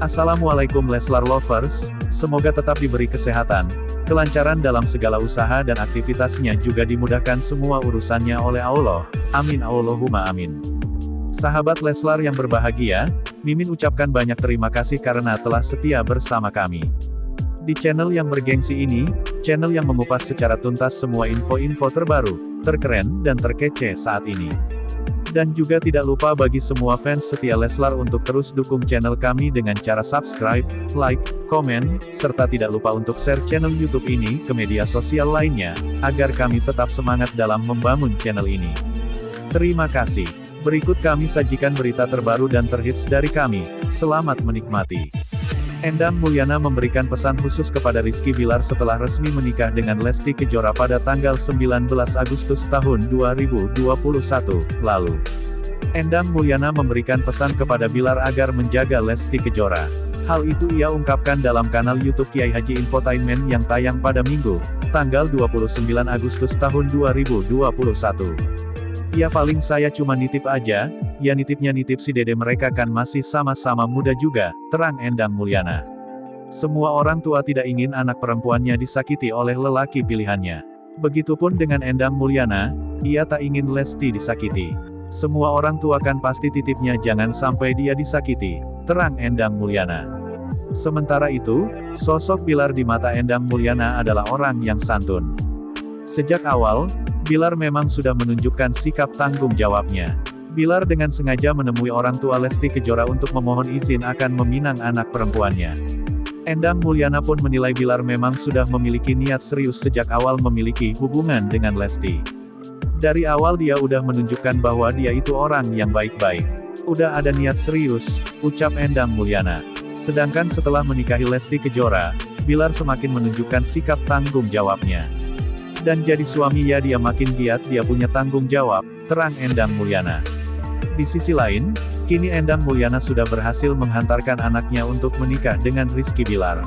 Assalamualaikum Leslar Lovers, semoga tetap diberi kesehatan, kelancaran dalam segala usaha dan aktivitasnya, juga dimudahkan semua urusannya oleh Allah. Amin Allahumma amin. Sahabat Leslar yang berbahagia, Mimin ucapkan banyak terima kasih karena telah setia bersama kami. Di channel yang bergengsi ini, channel yang mengupas secara tuntas semua info-info terbaru, terkeren, dan terkece saat ini. Dan juga tidak lupa bagi semua fans setia Leslar untuk terus dukung channel kami dengan cara subscribe, like, komen, serta tidak lupa untuk share channel YouTube ini ke media sosial lainnya, agar kami tetap semangat dalam membangun channel ini. Terima kasih. Berikut kami sajikan berita terbaru dan terhits dari kami. Selamat menikmati. Endang Mulyana memberikan pesan khusus kepada Rizky Bilar setelah resmi menikah dengan Lesti Kejora pada tanggal 19 Agustus tahun 2021 lalu. Endang Mulyana memberikan pesan kepada Bilar agar menjaga Lesti Kejora. Hal itu ia ungkapkan dalam kanal YouTube Kiai Haji Infotainment yang tayang pada Minggu, tanggal 29 Agustus tahun 2021. Ya paling saya cuma nitip aja, ya nitipnya nitip si dede, mereka kan masih sama-sama muda juga, terang Endang Mulyana. Semua orang tua tidak ingin anak perempuannya disakiti oleh lelaki pilihannya. Begitupun dengan Endang Mulyana, ia tak ingin Lesti disakiti. Semua orang tua kan pasti titipnya jangan sampai dia disakiti, terang Endang Mulyana. Sementara itu, sosok Bilar di mata Endang Mulyana adalah orang yang santun. Sejak awal, Bilar memang sudah menunjukkan sikap tanggung jawabnya. Bilar dengan sengaja menemui orang tua Lesti Kejora untuk memohon izin akan meminang anak perempuannya. Endang Mulyana pun menilai Bilar memang sudah memiliki niat serius sejak awal memiliki hubungan dengan Lesti. Dari awal dia udah menunjukkan bahwa dia itu orang yang baik-baik. Udah ada niat serius, ucap Endang Mulyana. Sedangkan setelah menikahi Lesti Kejora, Bilar semakin menunjukkan sikap tanggung jawabnya. Dan jadi suami ya dia makin giat, dia punya tanggung jawab, terang Endang Mulyana. Di sisi lain, kini Endang Mulyana sudah berhasil menghantarkan anaknya untuk menikah dengan Rizky Bilar.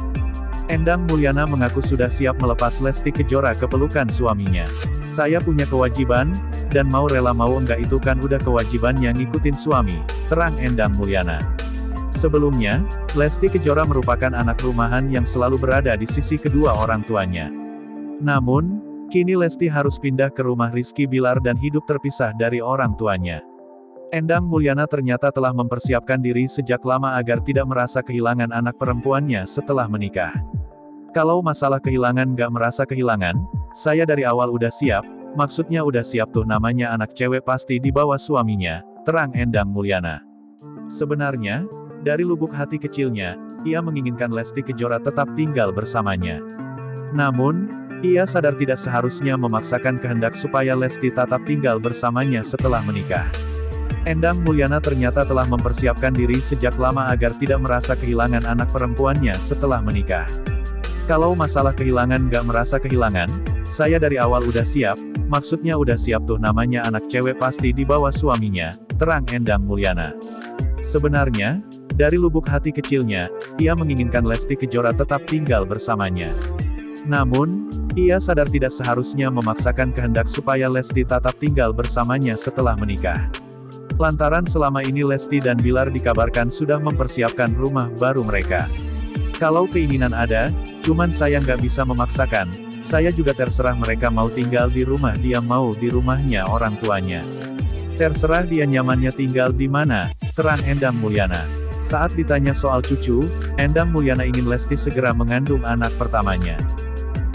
Endang Mulyana mengaku sudah siap melepas Lesti Kejora ke pelukan suaminya. Saya punya kewajiban, dan mau rela mau enggak itu kan udah kewajibannya ngikutin suami, terang Endang Mulyana. Sebelumnya, Lesti Kejora merupakan anak rumahan yang selalu berada di sisi kedua orang tuanya. Namun, kini Lesti harus pindah ke rumah Rizky Bilar dan hidup terpisah dari orang tuanya. Endang Mulyana ternyata telah mempersiapkan diri sejak lama agar tidak merasa kehilangan anak perempuannya setelah menikah. Kalau masalah kehilangan gak merasa kehilangan, saya dari awal udah siap, maksudnya udah siap tuh, namanya anak cewek pasti dibawa suaminya, terang Endang Mulyana. Sebenarnya, dari lubuk hati kecilnya, ia menginginkan Lesti Kejora tetap tinggal bersamanya. Namun, ia sadar tidak seharusnya memaksakan kehendak supaya Lesti tetap tinggal bersamanya setelah menikah. Endang Mulyana ternyata telah mempersiapkan diri sejak lama agar tidak merasa kehilangan anak perempuannya setelah menikah. Kalau masalah kehilangan gak merasa kehilangan, saya dari awal udah siap, maksudnya udah siap tuh, namanya anak cewek pasti dibawa suaminya, terang Endang Mulyana. Sebenarnya, dari lubuk hati kecilnya, ia menginginkan Lesti Kejora tetap tinggal bersamanya. Namun, ia sadar tidak seharusnya memaksakan kehendak supaya Lesti tetap tinggal bersamanya setelah menikah. Lantaran selama ini Lesti dan Bilar dikabarkan sudah mempersiapkan rumah baru mereka. Kalau keinginan ada, cuman saya nggak bisa memaksakan, saya juga terserah mereka mau tinggal di rumah dia mau di rumahnya orang tuanya. Terserah dia nyamannya tinggal di mana, terang Endang Mulyana. Saat ditanya soal cucu, Endang Mulyana ingin Lesti segera mengandung anak pertamanya.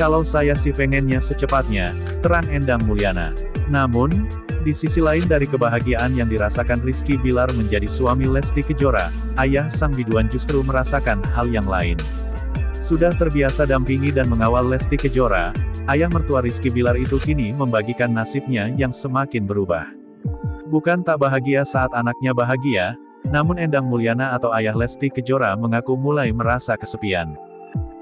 Kalau saya sih pengennya secepatnya, terang Endang Mulyana. Namun, di sisi lain dari kebahagiaan yang dirasakan Rizky Bilar menjadi suami Lesti Kejora, ayah sang biduan justru merasakan hal yang lain. Sudah terbiasa dampingi dan mengawal Lesti Kejora, ayah mertua Rizky Bilar itu kini membagikan nasibnya yang semakin berubah. Bukan tak bahagia saat anaknya bahagia, namun Endang Mulyana atau ayah Lesti Kejora mengaku mulai merasa kesepian.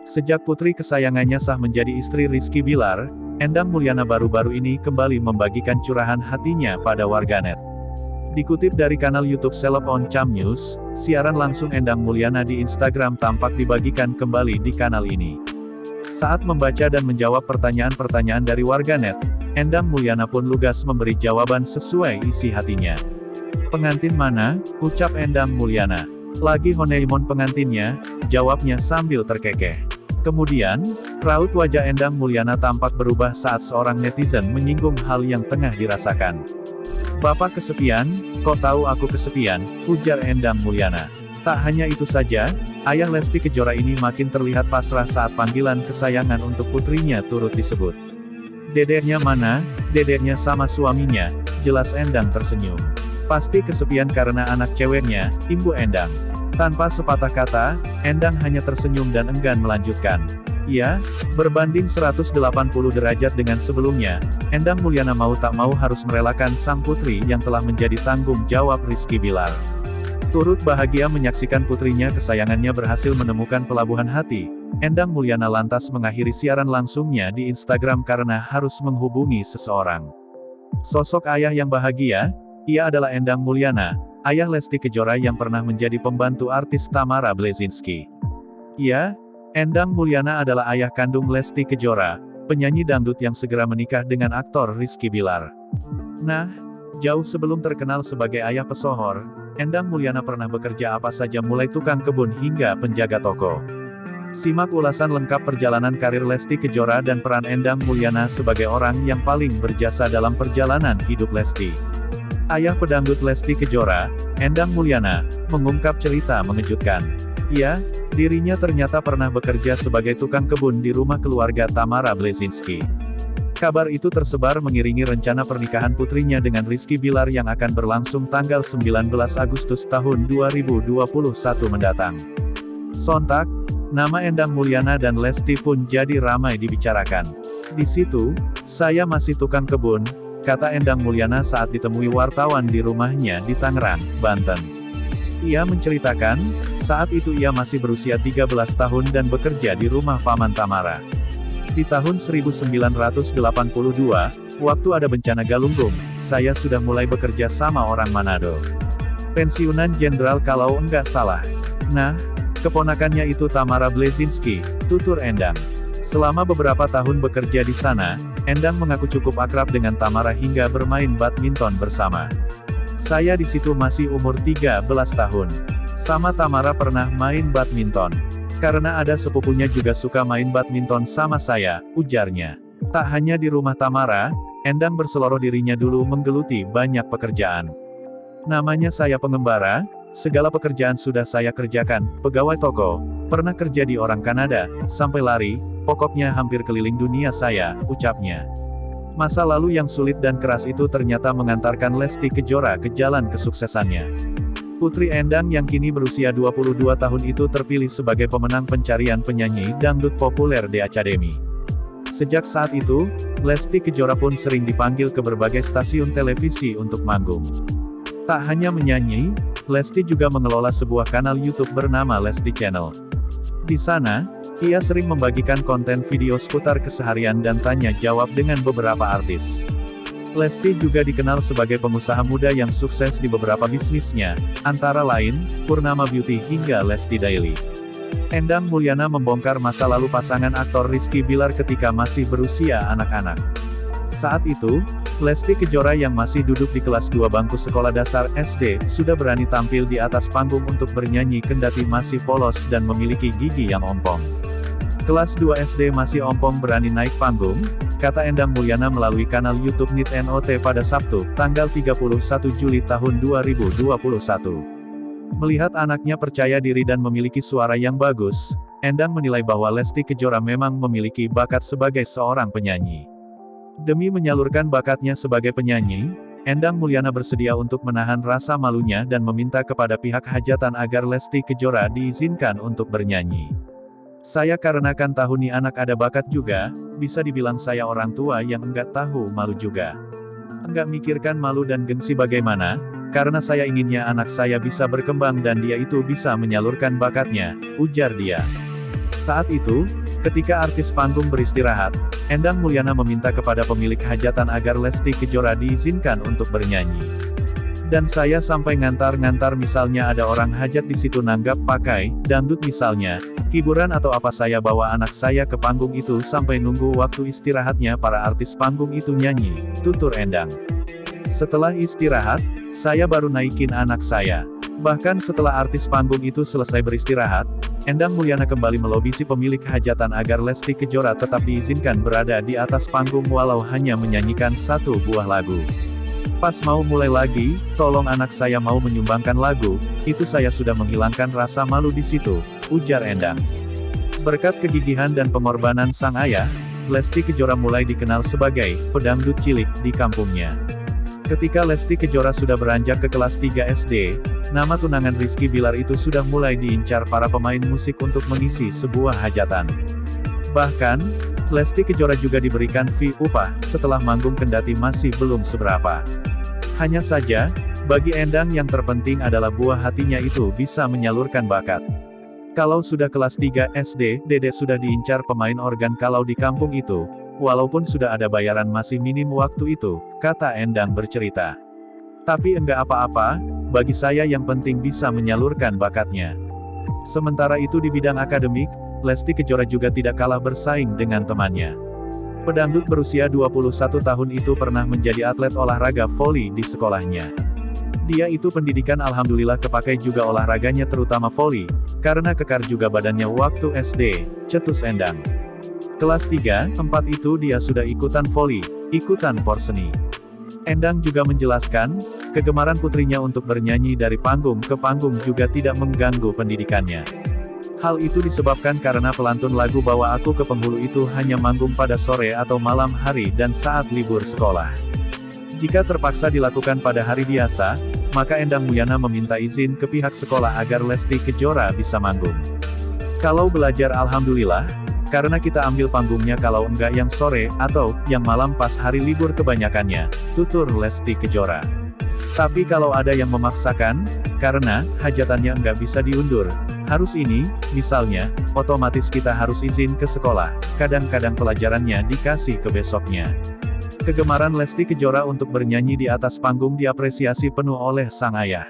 Sejak putri kesayangannya sah menjadi istri Rizky Bilar, Endang Mulyana baru-baru ini kembali membagikan curahan hatinya pada warganet. Dikutip dari kanal YouTube Seleb on Cam News, siaran langsung Endang Mulyana di Instagram tampak dibagikan kembali di kanal ini. Saat membaca dan menjawab pertanyaan-pertanyaan dari warganet, Endang Mulyana pun lugas memberi jawaban sesuai isi hatinya. "Pengantin mana?" ucap Endang Mulyana. Lagi Honeimon pengantinnya, jawabnya sambil terkekeh. Kemudian, raut wajah Endang Mulyana tampak berubah saat seorang netizen menyinggung hal yang tengah dirasakan. "Bapak kesepian, kok tahu aku kesepian?" ujar Endang Mulyana. Tak hanya itu saja, ayah Lesti Kejora ini makin terlihat pasrah saat panggilan kesayangan untuk putrinya turut disebut. "Dedeknya mana? Dedeknya sama suaminya," jelas Endang tersenyum. "Pasti kesepian karena anak ceweknya," imbu Endang. Tanpa sepatah kata, Endang hanya tersenyum dan enggan melanjutkan. Ya, berbanding 180 derajat dengan sebelumnya, Endang Mulyana mau tak mau harus merelakan sang putri yang telah menjadi tanggung jawab Rizky Bilar. Turut bahagia menyaksikan putrinya kesayangannya berhasil menemukan pelabuhan hati, Endang Mulyana lantas mengakhiri siaran langsungnya di Instagram karena harus menghubungi seseorang. Sosok ayah yang bahagia, ia adalah Endang Mulyana, ayah Lesti Kejora yang pernah menjadi pembantu artis Tamara Bleszynsky. Ya, Endang Mulyana adalah ayah kandung Lesti Kejora, penyanyi dangdut yang segera menikah dengan aktor Rizky Bilar. Nah, jauh sebelum terkenal sebagai ayah pesohor, Endang Mulyana pernah bekerja apa saja mulai tukang kebun hingga penjaga toko. Simak ulasan lengkap perjalanan karir Lesti Kejora dan peran Endang Mulyana sebagai orang yang paling berjasa dalam perjalanan hidup Lesti. Ayah pedangdut Lesti Kejora, Endang Mulyana, mengungkap cerita mengejutkan. Ya, dirinya ternyata pernah bekerja sebagai tukang kebun di rumah keluarga Tamara Bleszynsky. Kabar itu tersebar mengiringi rencana pernikahan putrinya dengan Rizky Bilar yang akan berlangsung tanggal 19 Agustus tahun 2021 mendatang. Sontak, nama Endang Mulyana dan Lesti pun jadi ramai dibicarakan. "Di situ, saya masih tukang kebun," kata Endang Mulyana saat ditemui wartawan di rumahnya di Tangerang, Banten. Ia menceritakan, saat itu ia masih berusia 13 tahun dan bekerja di rumah Paman Tamara. Di tahun 1982, waktu ada bencana Galunggung, saya sudah mulai bekerja sama orang Manado. Pensiunan jenderal kalau enggak salah. Nah, keponakannya itu Tamara Bleszynsky, tutur Endang. Selama beberapa tahun bekerja di sana, Endang mengaku cukup akrab dengan Tamara hingga bermain badminton bersama. "Saya di situ masih umur 13 tahun. Sama Tamara pernah main badminton. Karena ada sepupunya juga suka main badminton sama saya," ujarnya. Tak hanya di rumah Tamara, Endang berseloroh dirinya dulu menggeluti banyak pekerjaan. "Namanya saya pengembara, segala pekerjaan sudah saya kerjakan, pegawai toko, pernah kerja di orang Kanada, sampai lari, pokoknya hampir keliling dunia saya," ucapnya. Masa lalu yang sulit dan keras itu ternyata mengantarkan Lesti Kejora ke jalan kesuksesannya. Putri Endang yang kini berusia 22 tahun itu terpilih sebagai pemenang pencarian penyanyi dangdut populer di Academy. Sejak saat itu, Lesti Kejora pun sering dipanggil ke berbagai stasiun televisi untuk manggung. Tak hanya menyanyi, Lesti juga mengelola sebuah kanal YouTube bernama Lesti Channel. Di sana, ia sering membagikan konten video seputar keseharian dan tanya jawab dengan beberapa artis. Lesti juga dikenal sebagai pengusaha muda yang sukses di beberapa bisnisnya, antara lain, Purnama Beauty hingga Lesti Daily. Endang Mulyana membongkar masa lalu pasangan aktor Rizky Bilar ketika masih berusia anak-anak. Saat itu, Lesti Kejora yang masih duduk di kelas 2 bangku sekolah dasar SD, sudah berani tampil di atas panggung untuk bernyanyi kendati masih polos dan memiliki gigi yang ompong. "Kelas 2 SD masih ompong berani naik panggung," kata Endang Mulyana melalui kanal YouTube NIT NOT pada Sabtu, tanggal 31 Juli tahun 2021. Melihat anaknya percaya diri dan memiliki suara yang bagus, Endang menilai bahwa Lesti Kejora memang memiliki bakat sebagai seorang penyanyi. Demi menyalurkan bakatnya sebagai penyanyi, Endang Mulyana bersedia untuk menahan rasa malunya dan meminta kepada pihak hajatan agar Lesti Kejora diizinkan untuk bernyanyi. "Saya karenakan tahu nih anak ada bakat juga, bisa dibilang saya orang tua yang enggak tahu malu juga. Enggak mikirkan malu dan gengsi bagaimana, karena saya inginnya anak saya bisa berkembang dan dia itu bisa menyalurkan bakatnya," ujar dia. Saat itu, ketika artis panggung beristirahat, Endang Mulyana meminta kepada pemilik hajatan agar Lesti Kejora diizinkan untuk bernyanyi. "Dan saya sampai ngantar-ngantar misalnya ada orang hajat di situ nanggap pakai dangdut misalnya, hiburan atau apa saya bawa anak saya ke panggung itu sampai nunggu waktu istirahatnya para artis panggung itu nyanyi," tutur Endang. "Setelah istirahat, saya baru naikin anak saya. Bahkan setelah artis panggung itu selesai beristirahat, Endang Mulyana kembali melobi si pemilik hajatan agar Lesti Kejora tetap diizinkan berada di atas panggung walau hanya menyanyikan satu buah lagu. Pas mau mulai lagi, tolong anak saya mau menyumbangkan lagu, itu saya sudah menghilangkan rasa malu di situ, ujar Endang. Berkat kegigihan dan pengorbanan sang ayah, Lesti Kejora mulai dikenal sebagai pedangdut cilik di kampungnya. Ketika Lesti Kejora sudah beranjak ke kelas 3 SD, nama tunangan Rizky Bilar itu sudah mulai diincar para pemain musik untuk mengisi sebuah hajatan. Bahkan, Lesti Kejora juga diberikan fee upah setelah manggung kendati masih belum seberapa. Hanya saja, bagi Endang yang terpenting adalah buah hatinya itu bisa menyalurkan bakat. Kalau sudah kelas 3 SD, Dedek sudah diincar pemain organ kalau di kampung itu. Walaupun sudah ada bayaran masih minim waktu itu, kata Endang bercerita. Tapi enggak apa-apa, bagi saya yang penting bisa menyalurkan bakatnya. Sementara itu di bidang akademik, Lesti Kejora juga tidak kalah bersaing dengan temannya. Pedangdut berusia 21 tahun itu pernah menjadi atlet olahraga voli di sekolahnya. Dia itu pendidikan alhamdulillah kepakai juga olahraganya terutama voli, karena kekar juga badannya waktu SD, cetus Endang. Kelas 3, 4 itu dia sudah ikutan voli, ikutan porseni. Endang juga menjelaskan, kegemaran putrinya untuk bernyanyi dari panggung ke panggung juga tidak mengganggu pendidikannya. Hal itu disebabkan karena pelantun lagu Bawa Aku ke Penghulu itu hanya manggung pada sore atau malam hari dan saat libur sekolah. Jika terpaksa dilakukan pada hari biasa, maka Endang Mulyana meminta izin ke pihak sekolah agar Lesti Kejora bisa manggung. Kalau belajar alhamdulillah, karena kita ambil panggungnya kalau enggak yang sore, atau, yang malam pas hari libur kebanyakannya, tutur Lesti Kejora. Tapi kalau ada yang memaksakan, karena, hajatannya enggak bisa diundur, harus ini, misalnya, otomatis kita harus izin ke sekolah, kadang-kadang pelajarannya dikasih ke besoknya. Kegemaran Lesti Kejora untuk bernyanyi di atas panggung diapresiasi penuh oleh sang ayah.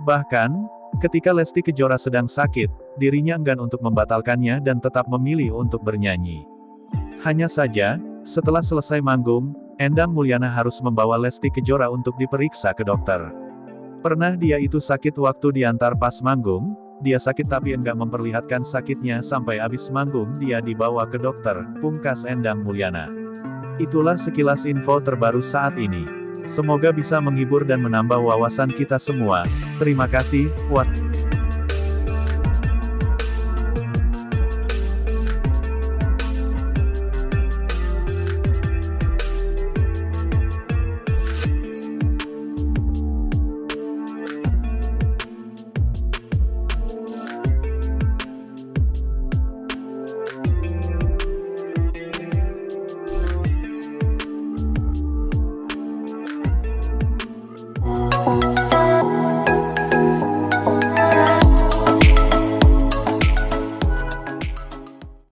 Bahkan, ketika Lesti Kejora sedang sakit, dirinya enggan untuk membatalkannya dan tetap memilih untuk bernyanyi. Hanya saja, setelah selesai manggung, Endang Mulyana harus membawa Lesti Kejora untuk diperiksa ke dokter. Pernah dia itu sakit waktu diantar pas manggung, dia sakit tapi enggak memperlihatkan sakitnya sampai habis manggung dia dibawa ke dokter, pungkas Endang Mulyana. Itulah sekilas info terbaru saat ini. Semoga bisa menghibur dan menambah wawasan kita semua. Terima kasih.